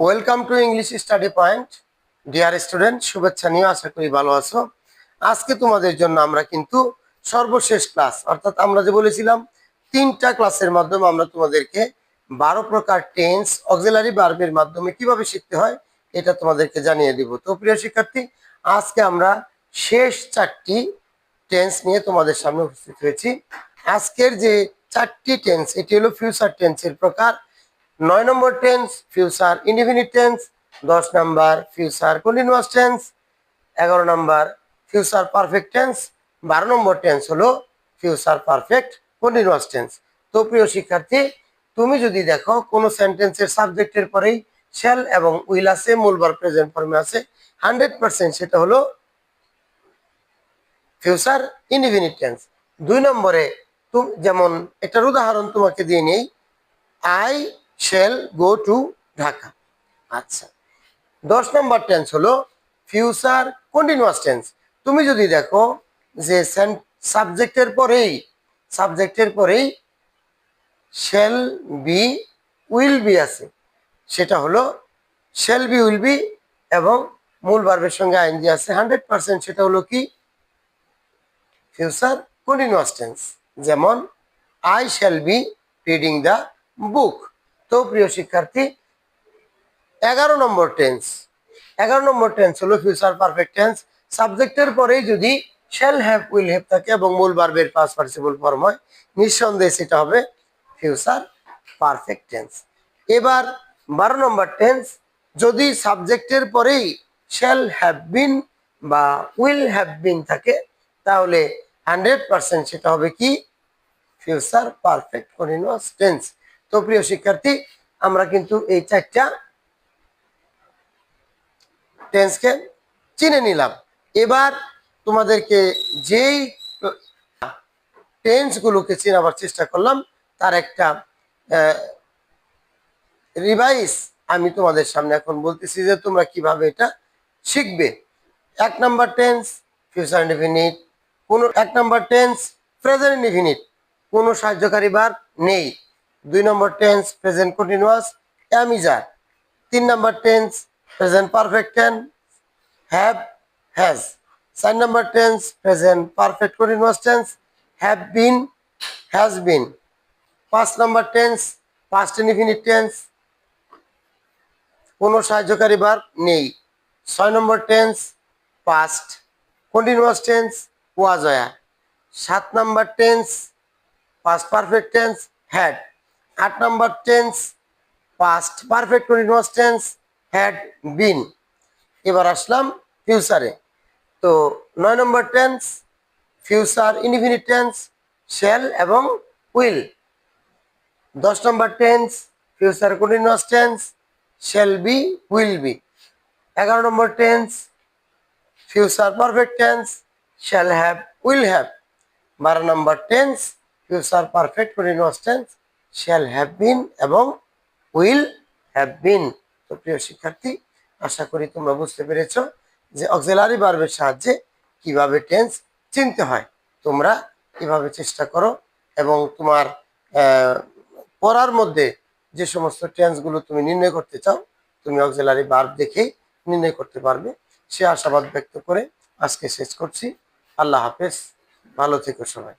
Welcome to English study point. Dear student, শুভেচ্ছা নিয়ে আশা করি ভালো আছো। আজকে তোমাদের জন্য আমরা কিন্তু সর্বশেষ ক্লাস, অর্থাৎ আমরা যে বলেছিলাম 3টা ক্লাসের মাধ্যমে আমরা তোমাদেরকে 12 প্রকার টেন্স অক্সিলারি ভার্বের মাধ্যমে কিভাবে শিখতে হয় এটা তোমাদেরকে জানিয়ে দিব। তো প্রিয় শিক্ষার্থী, আজকে আমরা শেষ 4টি টেন্স নিয়ে তোমাদের সামনে উপস্থিত হয়েছি। আজকের যে 4টি টেন্স, এটি হলো ফিউচার টেন্সের প্রকার। 9 নম্বর টেন্স ফিউচার ইনডিফিনিট টেন্স, 10 নম্বর ফিউচার কন্টিনিউয়াস টেন্স, 11 নম্বর future perfect tense, 12 number tense হলো ফিউচার পারফেক্ট কন্টিনিউয়াস টেন্স। তো প্রিয় শিক্ষার্থী, তুমি যদি দেখো কোনো সেন্টেন্সের সাবজেক্টের পরেই শ্যাল এবং উইল আছে, মূল ভার্ব প্রেজেন্ট ফর্মে আছে, 100% সেটা হলো ফিউচার ইনডিফিনিট টেন্স। 2 নম্বরে যেমন এটার উদাহরণ তোমাকে দিয়ে নেই, I shall go to Dhaka. আচ্ছা, 10 নম্বর টেন্স হলো ফিউচার কন্টিনিউয়াস টেন্স। তুমি যদি দেখো যে সাবজেক্টের পরেই শ্যাল বি উইল বি আছে, সেটা হলো শ্যাল বি উইল বি এবং মূল ভার্বের সঙ্গে আইএনজি আছে, 100% সেটা হলো কি ফিউচার কন্টিনিউয়াস টেন্স। যেমন I shall be reading the book. তো প্রিয় শিক্ষার্থী, 11 নম্বর টেন্স হলো ফিউচার পারফেক্ট টেন্স। সাবজেক্টের পরেই যদি শ্যাল হ্যাভ উইল হ্যাভ থাকে এবং মূল ভার্বের পাস্ট পার্টিসিপল ফর্ম হয়, নিঃসন্দেহে সেটা হবে ফিউচার পারফেক্ট টেন্স। এবার 12 নম্বর টেন্স, যদি সাবজেক্টের পরেই শ্যাল হ্যাভ বিন বা উইল হ্যাভ বিন থাকে, তাহলে 100% সেটা হবে কি ফিউচার পারফেক্ট কন্টিনিউয়াস টেন্স। তো প্রিয় শিক্ষার্থী, আমরা কিন্তু এই 4টা টেন্সকে চিনে নিলাম। এবার তোমাদেরকে যেই টেন্সগুলোকে চিনাবার চেষ্টা করলাম তার একটা রিভাইজ আমি তোমাদের সামনে এখন বলতেছি যে তোমরা কিভাবে এটা শিখবে। 1 নম্বর টেন্স ফিউচার ইনডিফিনিট, এক নম্বর টেন্স প্রেজেন্ট ইনডিফিনিট, কোনো সাহায্যকারী ভার্ব নেই। 2 number tense present continuous am is are. 3 number tense present perfect tense have has. 4 number tense present perfect continuous tense have been has been. 5 number tense past indefinite tense, কোনো সাহায্যকারী verb নেই। 6 number tense past continuous tense was were. 7 number tense past perfect tense had. 8 number tense past perfect continuous tense had been. এবার আসলাম ফিউচারে। তো 9 নম্বর tense future indefinite tense shall এবং will. 10 number tense future continuous tense shall be will be. 11 number tense future perfect tense shall have will have. 12 number tense future perfect continuous tense shall have been এবং will have been. তো প্রিয় শিক্ষার্থী, আশা করি তোমরা বুঝতে পেরেছ যে auxiliary ভার্বের সাহায্যে কিভাবে টেন্স চিনতে হয়। তোমরা এভাবে চেষ্টা করো এবং তোমার পড়ার মধ্যে যে সমস্ত টেন্সগুলো তুমি নির্ণয় করতে চাও, তুমি অক্সিলারি ভার্ব দেখেই নির্ণয় করতে পারবে। সে আশাবাদ ব্যক্ত করে আজকে শেষ করছি। আল্লাহ হাফেজ, ভালো থেকো সবাই।